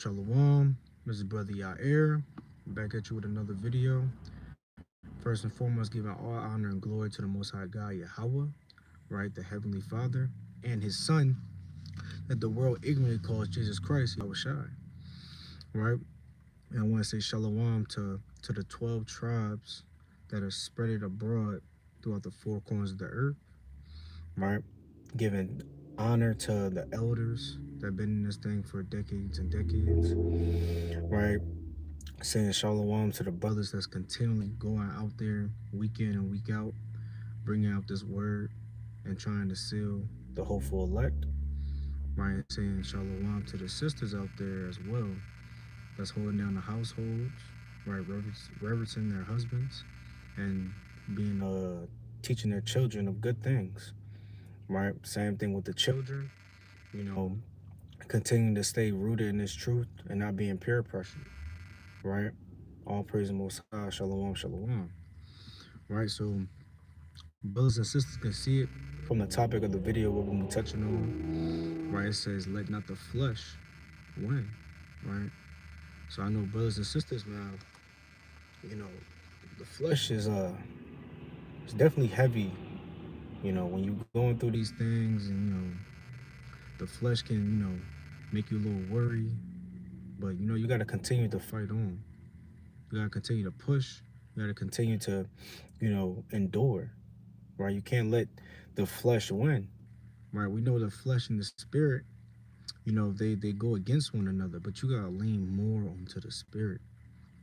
Shalom, this is Brother Yair. Back at you with another video. First and foremost, giving all honor and glory to the Most High God, Yahweh, right, the Heavenly Father, and His Son, that the world ignorantly calls Jesus Christ, Yahweh Shai, right? And I want to say Shalom to the 12 tribes that are spread abroad throughout the four corners of the earth, right? Giving honor to the elders that have been in this thing for decades and decades, right? Saying shalom to the brothers that's continually going out there week in and week out, bringing out this word and trying to seal the hopeful elect, right? Saying shalom to the sisters out there as well that's holding down the households, right? Reverencing their husbands and being teaching their children of good things, right? Same thing with the children, you know, continuing to stay rooted in this truth and not being peer pressured, right? All praise the Most High, shalom, shalom. Right, so brothers and sisters can see it from the topic of the video what we're touching on. Right, it says, "Let not the flesh win." Right, so I know brothers and sisters, man. You know, the flesh is it's definitely heavy. You know, when you're going through these things, and the flesh can make you a little worried. But you got to continue to fight on. You got to continue to push. You got to continue to, endure. Right, you can't let the flesh win. Right, we know the flesh and the spirit, they go against one another, but you gotta lean more onto the spirit.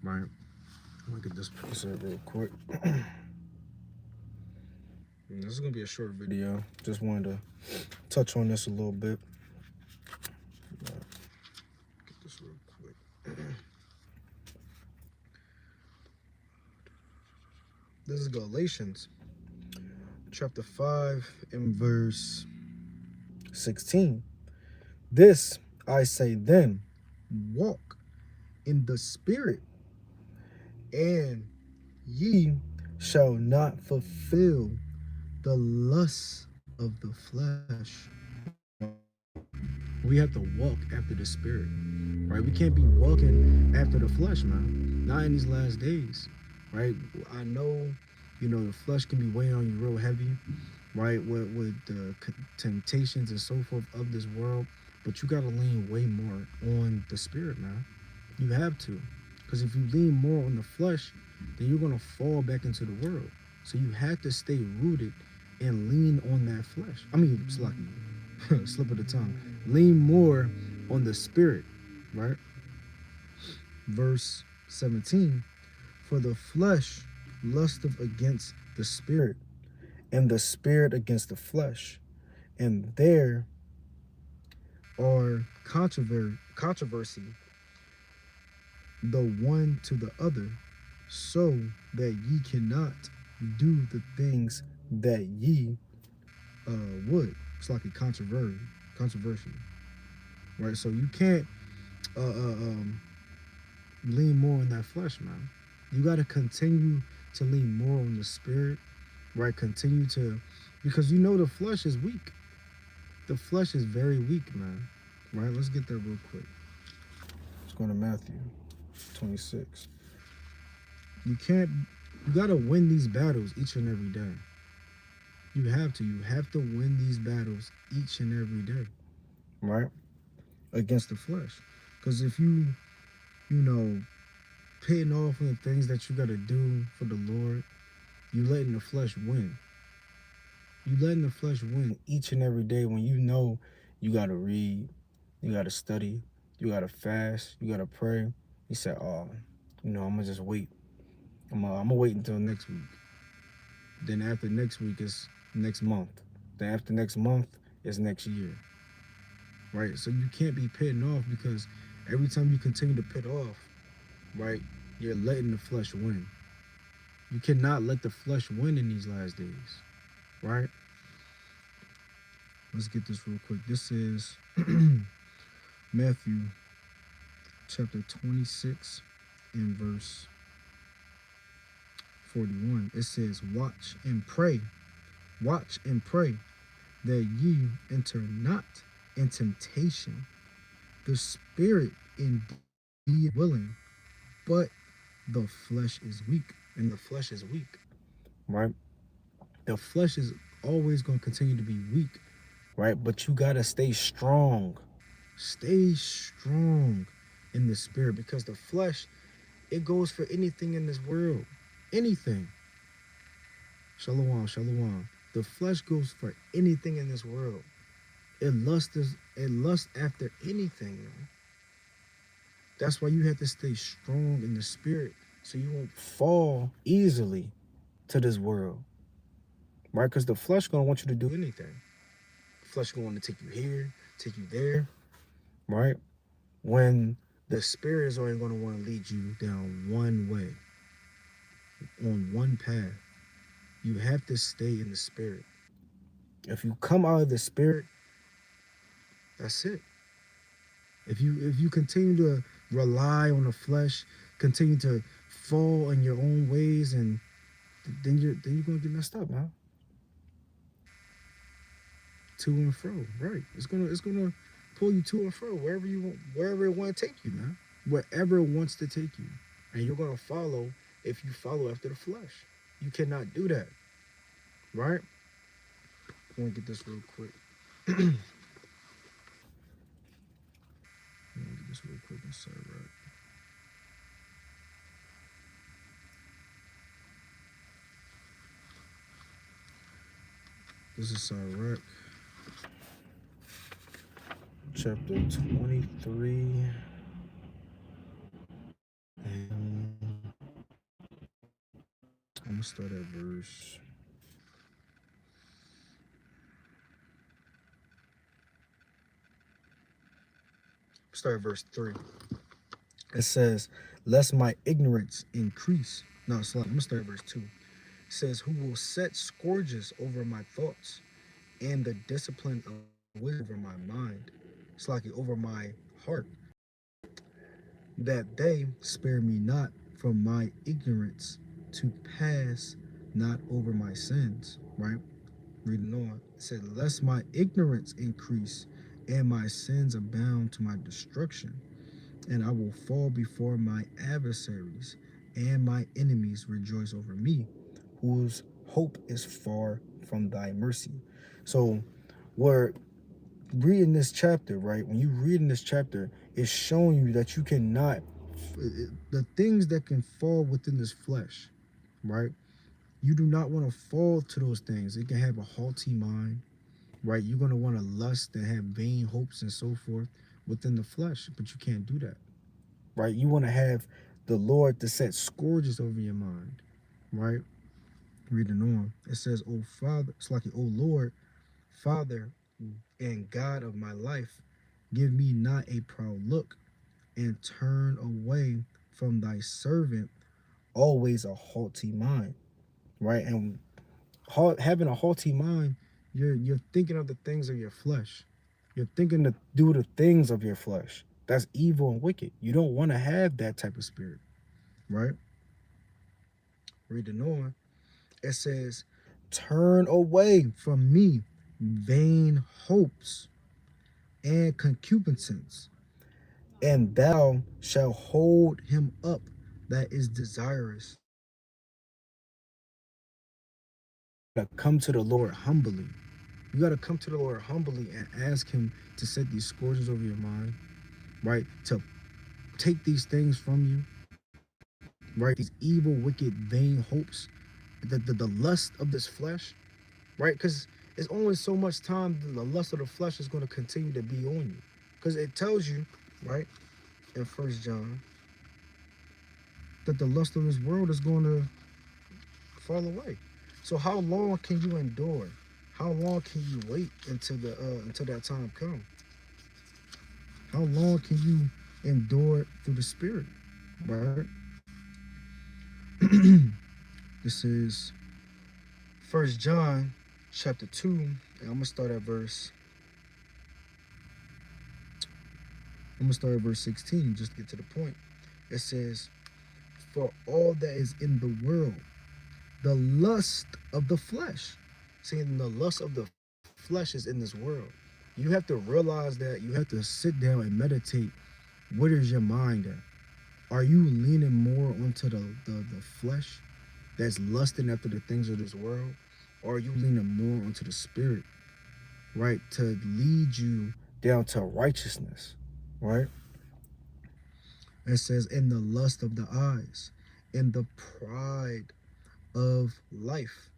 Right, I'm gonna get this piece up real quick. This is gonna be a short video. Just wanted to touch on this a little bit. Get this real quick. This is Galatians chapter 5 and verse 16. This I say then, walk in the spirit, and ye shall not fulfill the lusts of the flesh. We have to walk after the spirit, right? We can't be walking after the flesh, man. Not in these last days, right? I know, the flesh can be weighing on you real heavy, right? With the temptations and so forth of this world, but you got to lean way more on the spirit, man. You have to, because if you lean more on the flesh, then you're gonna fall back into the world. So you have to stay rooted and lean on that flesh. I mean, slip of the tongue. Lean more on the spirit, right? Verse 17, for the flesh lusteth against the spirit, and the spirit against the flesh. And there are controversy the one to the other, so that ye cannot do the things that ye would. It's like a controversy, right? So you can't lean more on that flesh, man. You got to continue to lean more on the spirit, right? Continue to, because the flesh is weak. The flesh is very weak, man. Right? Let's get there real quick. Let's go to Matthew 26. You got to win these battles each and every day. You have to win these battles each and every day, right? Against the flesh. Because if you pitting off on the things that you got to do for the Lord, you letting the flesh win. You letting the flesh win each and every day when you got to read, you got to study, you got to fast, you got to pray. You say, oh, I'm going to just wait. I'm going to wait until next week. Then after next week is next month. Then after next month is next year. Right? So you can't be pitting off, because every time you continue to pit off, right, you're letting the flesh win. You cannot let the flesh win in these last days. Right? Let's get this real quick. This is Matthew chapter 26 and verse 41. It says, watch and pray that ye enter not in temptation. The spirit indeed willing, but the flesh is weak. And the flesh is weak, right? The flesh is always going to continue to be weak, right? But you got to stay strong. Stay strong in the spirit, because the flesh, it goes for anything in this world. Anything. Shalom, shalom. The flesh goes for anything in this world. It lusts after anything, man. That's why you have to stay strong in the spirit, so you won't fall easily to this world, right? Because the flesh gonna want you to do anything. The flesh gonna want to take you here, take you there, right? When the spirit is only gonna want to lead you down one way, on one path. You have to stay in the spirit. If you come out of the spirit, that's it. If you continue to rely on the flesh, continue to fall in your own ways, and then you're gonna get messed up, man. To and fro, right? It's gonna pull you to and fro wherever it want to take you, man. Wherever it wants to take you, and you're gonna follow if you follow after the flesh. You cannot do that, right? I want to get this real quick. Let me get this real quick inside, right? This is Sirach, chapter 23. And I'm gonna start at verse. Start at verse 3. It says, "Lest my ignorance increase." No, I'm gonna start at verse 2. It says, "Who will set scourges over my thoughts, and the discipline of wisdom over my mind, it's like over my heart, that they spare me not from my ignorance, to pass not over my sins." Right? Reading on, it said, "Lest my ignorance increase, and my sins abound to my destruction, and I will fall before my adversaries, and my enemies rejoice over me, whose hope is far from thy mercy." So we're reading this chapter, right? When you read in this chapter, it's showing you that you cannot, the things that can fall within this flesh, right? You do not want to fall to those things. It can have a haughty mind, right? You're going to want to lust and have vain hopes and so forth within the flesh, but you can't do that, right? You want to have the Lord to set scourges over your mind, right? Reading on, it says, "Oh Father," it's like, "Oh Lord, Father and God of my life, give me not a proud look, and turn away from thy servant always a haughty mind," right? And having a haughty mind, you're thinking of the things of your flesh. You're thinking to do the things of your flesh. That's evil and wicked. You don't want to have that type of spirit, right? Reading on, it says, "Turn away from me vain hopes and concupiscence, and thou shalt hold him up that is desirous." Come to the Lord humbly. You got to come to the Lord humbly and ask him to set these scourges over your mind, right? To take these things from you, right? These evil, wicked, vain hopes, the lust of this flesh, right? Because it's only so much time the lust of the flesh is going to continue to be on you. Because it tells you, right, in 1 John, that the lust of this world is going to fall away. So how long can you endure? How long can you wait until that time comes? How long can you endure through the spirit, right? This is 1 John chapter 2, and I'm gonna start at verse 16 just to get to the point. It says, "For all that is in the world, the lust of the flesh." See, the lust of the flesh is in this world. You have to realize that. You have to sit down and meditate What is your mind at? Are you leaning more onto the flesh that's lusting after the things of this world? Or are you leaning more onto the spirit, right? To lead you down to righteousness, right? It says, in the lust of the eyes, in the pride of life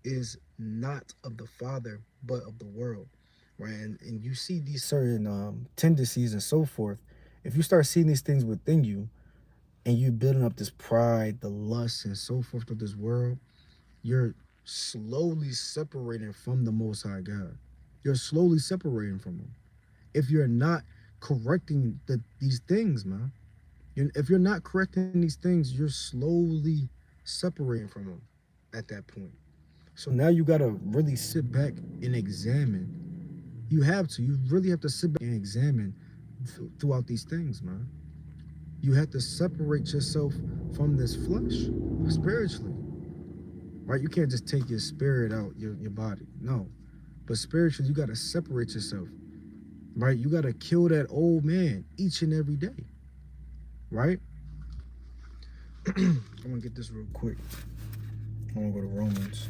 is not of the Father, but of the world, right? And you see these certain tendencies and so forth. If you start seeing these things within you and you building up this pride, the lust, and so forth of this world, you're slowly separating from the Most High God. You're slowly separating from Him. If you're not correcting these things, man, if you're not correcting these things, you're slowly separating from Him at that point. So now you got to really sit back and examine. You have to. You really have to sit back and examine throughout these things, man. You have to separate yourself from this flesh spiritually, right? You can't just take your spirit out your body. No. But spiritually, you got to separate yourself, right? You got to kill that old man each and every day, right? I'm going to get this real quick. I want to go to Romans.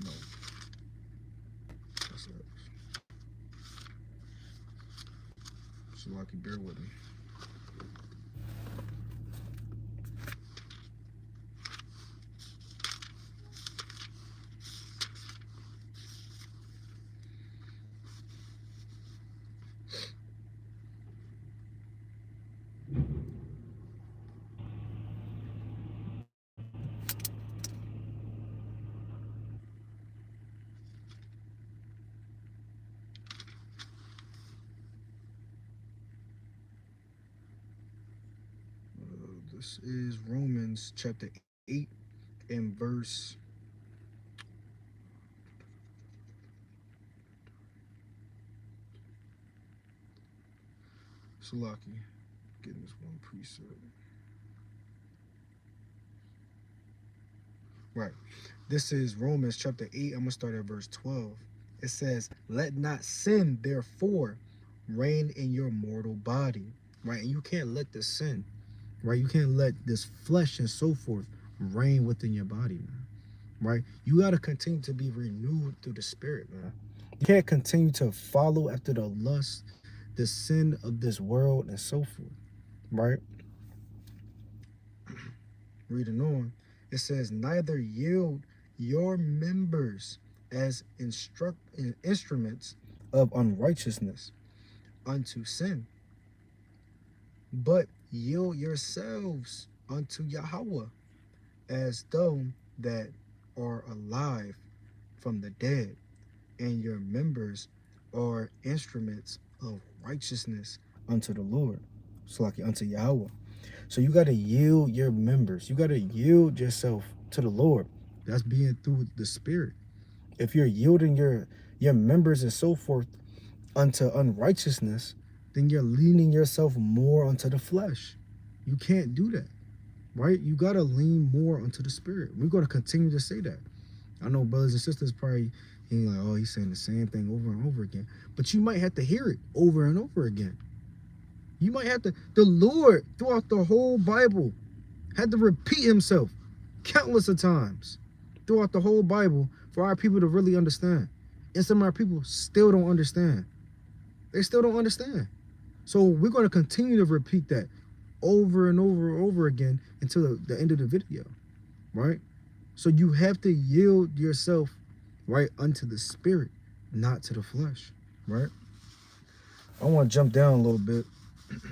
No, that's it. So lucky, bear with me. This is Romans chapter 8 and verse. Salaki, getting this one precept. Right. This is Romans chapter 8. I'm going to start at verse 12. It says, let not sin, therefore, reign in your mortal body. Right. And you can't let the sin, right? You can't let this flesh and so forth reign within your body, man. Right. You got to continue to be renewed through the spirit, man. You can't continue to follow after the lust, the sin of this world and so forth. Right. Reading on, it says, neither yield your members as instruments of unrighteousness unto sin, but yield yourselves unto Yahweh as though that are alive from the dead, and your members are instruments of righteousness unto the Lord. So like unto Yahweh. So you got to yield your members. You got to yield yourself to the Lord. That's being through the Spirit. If you're yielding your members and so forth unto unrighteousness, then you're leaning yourself more onto the flesh. You can't do that, right? You got to lean more onto the Spirit. We're going to continue to say that. I know brothers and sisters probably like, oh, he's saying the same thing over and over again. But you might have to hear it over and over again. You might have to, the Lord throughout the whole Bible had to repeat himself countless of times throughout the whole Bible for our people to really understand. And some of our people still don't understand. They still don't understand. So we're going to continue to repeat that over and over and over again until the end of the video, right? So you have to yield yourself, right, unto the spirit, not to the flesh, right? I want to jump down a little bit. Let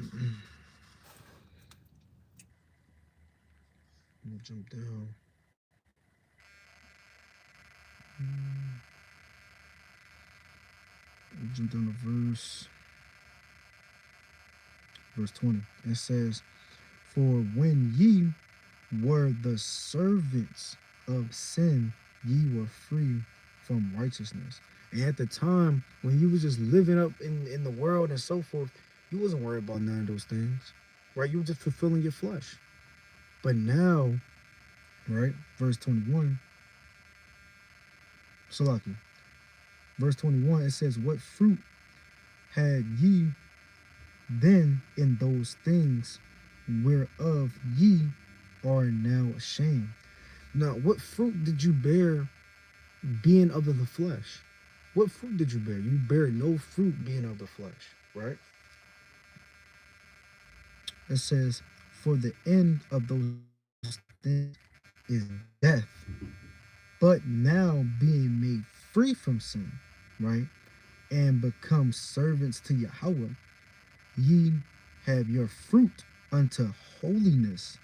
me jump down. Jump down to verse 20. It says, for when ye were the servants of sin, ye were free from righteousness. And at the time when you was just living up in the world and so forth, you wasn't worried about none of those things. right? You were just fulfilling your flesh. But now, right, verse 21, Salaki, verse 21, it says, what fruit had ye then in those things whereof ye are now ashamed? Now, what fruit did you bear being of the flesh? What fruit did you bear? You bear no fruit being of the flesh, right? It says, for the end of those things is death. But now being made free from sin, right, and become servants to Yahweh, ye have your fruit unto holiness,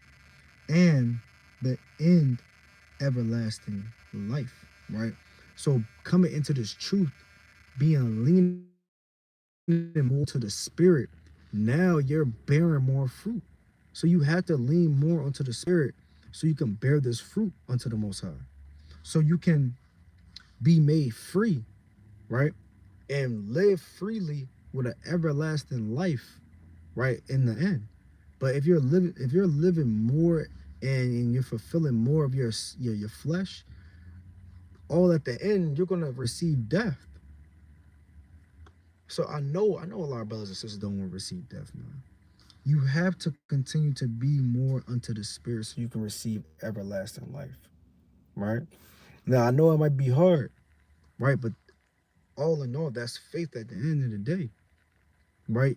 and the end everlasting life, right? So coming into this truth, being leaning more to the spirit, now you're bearing more fruit. So you have to lean more onto the spirit so you can bear this fruit unto the Most High. So you can be made free, right? And live freely with an everlasting life, right? In the end. But if you're living more and you're fulfilling more of your flesh, all at the end, you're gonna receive death. So I know a lot of brothers and sisters don't want to receive death, man. You have to continue to be more unto the spirit so you can receive everlasting life, right? Now I know it might be hard, right? But all in all, that's faith at the end of the day, right?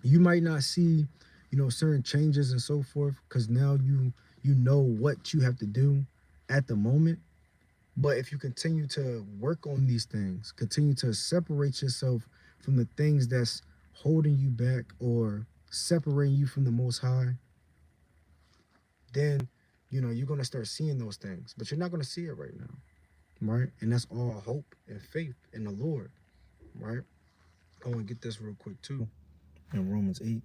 You might not see, certain changes and so forth, because now you know what you have to do at the moment. But if you continue to work on these things, continue to separate yourself from the things that's holding you back or separating you from the Most High, then you're gonna start seeing those things. But you're not gonna see it right now, right? And that's all hope and faith in the Lord, right? I want to get this real quick too in Romans 8.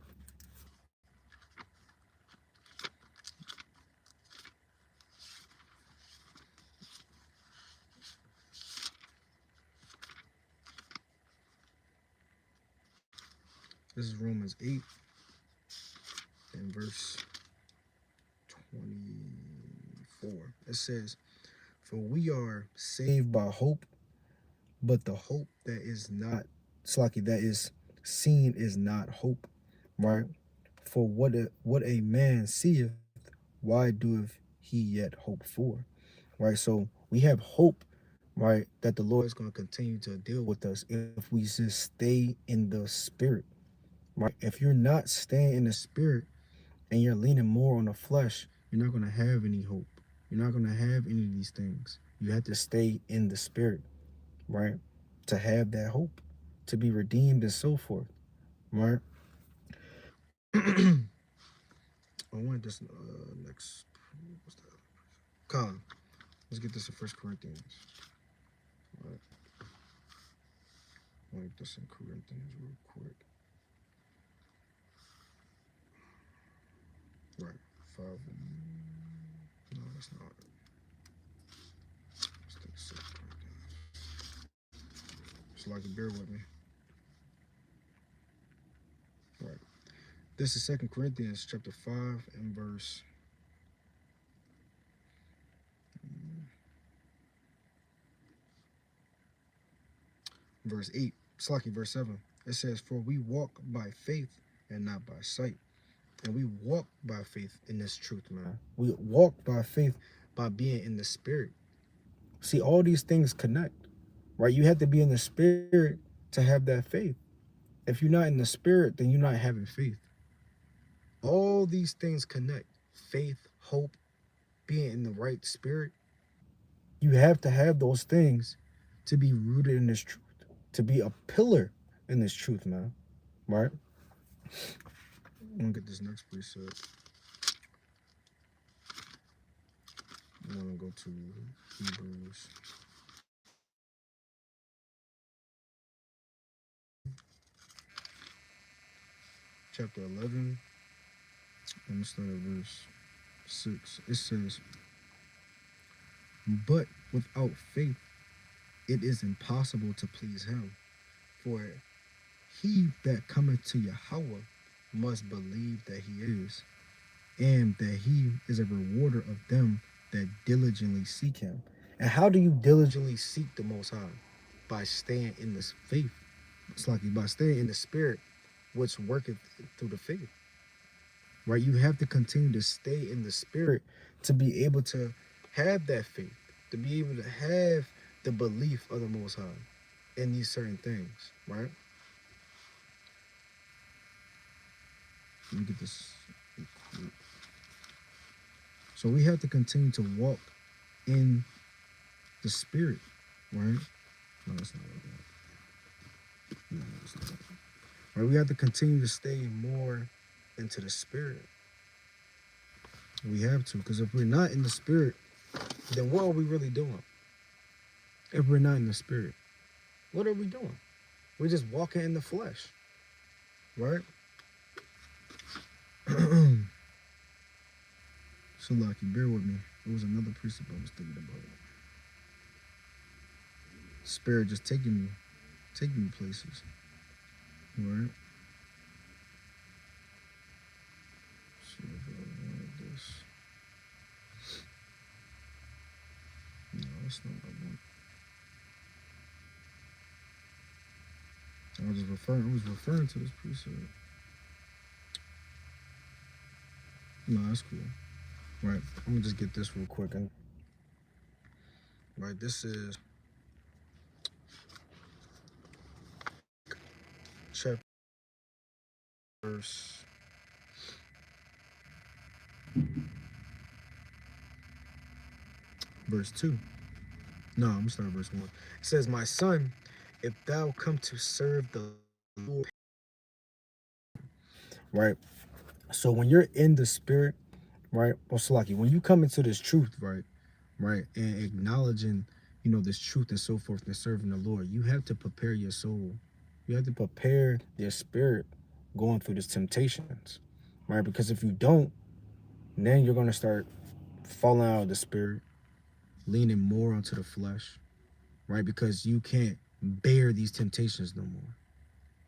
This is Romans 8 and verse 24. It says, for we are saved by hope, but the hope that is not, Slaki, that is seen is not hope, right? For what a man seeth, why doeth he yet hope for? Right? So we have hope, right, that the Lord is going to continue to deal with us if we just stay in the spirit, right? If you're not staying in the spirit and you're leaning more on the flesh, you're not going to have any hope. You're not going to have any of these things. You have to stay in the spirit, right? To have that hope, to be redeemed and so forth, right? I want this next. What's that? Con. Let's get this in First Corinthians. Right. I want this in Corinthians real quick. Right. 5. No, that's not it. Let's take 6 Corinthians. So like, bear with me. Right. This is 2 Corinthians chapter 5 and verse 8. Slaki, verse 7. It says, for we walk by faith and not by sight. And we walk by faith in this truth, man. We walk by faith by being in the spirit. See, all these things connect, right? You have to be in the spirit to have that faith. If you're not in the spirit, then you're not having faith. All these things connect. Faith, hope, being in the right spirit. You have to have those things to be rooted in this truth, to be a pillar in this truth, man. Right? I'm gonna get this next precept. I'm gonna go to Hebrews. Chapter 11. Let me start at verse 6. It says, but without faith, it is impossible to please him. For he that cometh to Yahweh must believe that he is, and that he is a rewarder of them that diligently seek him. And how do you diligently seek the Most High? By staying in this faith. It's like by staying in the spirit, which worketh through the faith. Right? You have to continue to stay in the spirit to be able to have that faith, to be able to have the belief of the Most High in these certain things, right? Let me get this. So we have to continue to walk in the spirit, right? No, that's not like that. No, that's not. Right? We have to continue to stay more into the spirit. We have to, because if we're not in the spirit, then what are we really doing? If we're not in the spirit, what are we doing? We're just walking in the flesh, right? So lucky, bear with me. It was another precept I was thinking about. Spirit just taking me places, right? See if I wanted this. No, that's not what I want. I was referring to this precept. No, that's cool. Right. I'm gonna just get this real quick. And right, this is chapter verse 2. No, I'm gonna start verse 1. It says, "My son, if thou come to serve the Lord," right? So when you're in the spirit, right? Or Salaki, when you come into this truth, right? Right, and acknowledging, this truth and so forth and serving the Lord, you have to prepare your soul. You have to prepare your spirit going through these temptations, right? Because if you don't, then you're gonna start falling out of the spirit, leaning more onto the flesh, right? Because you can't bear these temptations no more,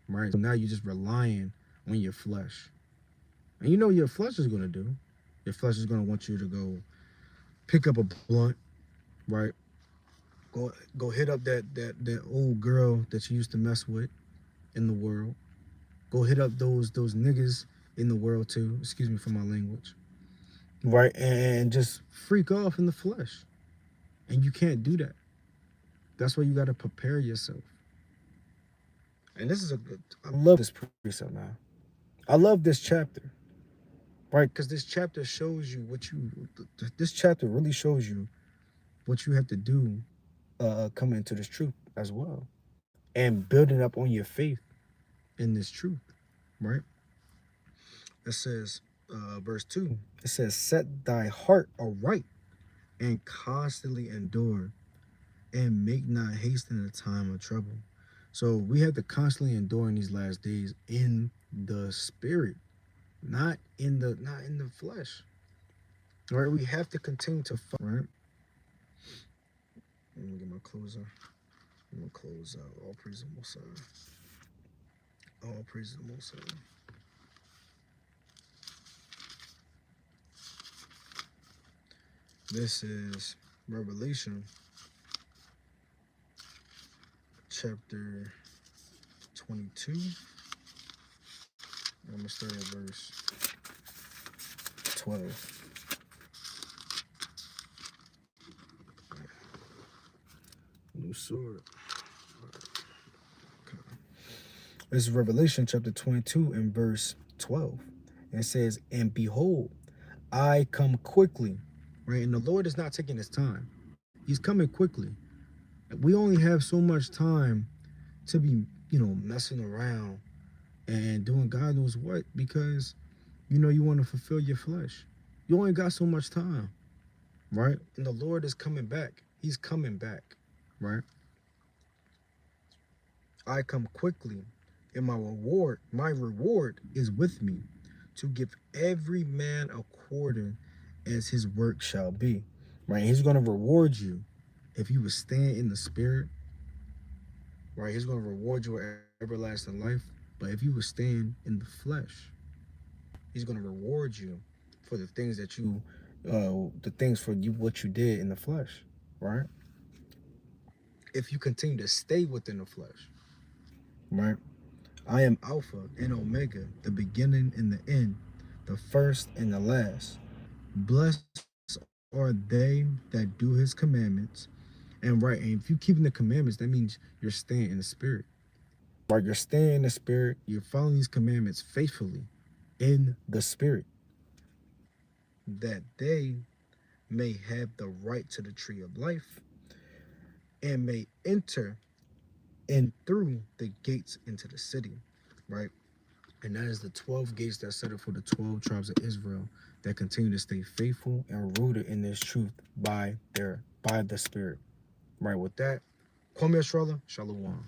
right? So now you're just relying on your flesh. And you know what your flesh is gonna do. Your flesh is gonna want you to go pick up a blunt, right? Go hit up that old girl that you used to mess with in the world. Go hit up those niggas in the world too. Excuse me for my language. Right? And just freak off in the flesh. And you can't do that. That's why you gotta prepare yourself. And this is I love this precept, man. I love this chapter. Right? Because this chapter shows you this chapter really shows you what you have to do coming into this truth as well. And building up on your faith in this truth, right? It says, verse 2, it says, "Set thy heart aright and constantly endure, and make not haste in the time of trouble." So we have to constantly endure in these last days in the spirit, not in the flesh. All right, we have to continue to fight, right? Let me get my closer. I'm gonna close out. All praise the Most High. All praise the Most High. This is Revelation chapter 22. I'm gonna start at verse 12. New sword. Okay. This is Revelation chapter 22 and verse 12. And it says, "And behold, I come quickly." Right? And the Lord is not taking his time. He's coming quickly. We only have so much time to be, messing around and doing God knows what, because you want to fulfill your flesh. You only got so much time, right? And the Lord is coming back. He's coming back, right? "I come quickly, and my reward is with me, to give every man according as his work shall be." Right? He's going to reward you if you would stand in the spirit, right? He's going to reward you with everlasting life. But if you would stand in the flesh, He's going to reward you for the things that you, what you did in the flesh, right? If you continue to stay within the flesh, right? I am Alpha and Omega, the beginning and the end, the first and the last. Blessed are they that do his commandments. And right, and if you keeping the commandments, that means you're staying in the spirit. Right, you're staying in the spirit, you're following these commandments faithfully in the spirit, that they may have the right to the tree of life and may enter in through the gates into the city, right? And that is the 12 gates that set up for the 12 tribes of Israel that continue to stay faithful and rooted in this truth by the spirit. Right, with that, Kwame Australia, Shalom.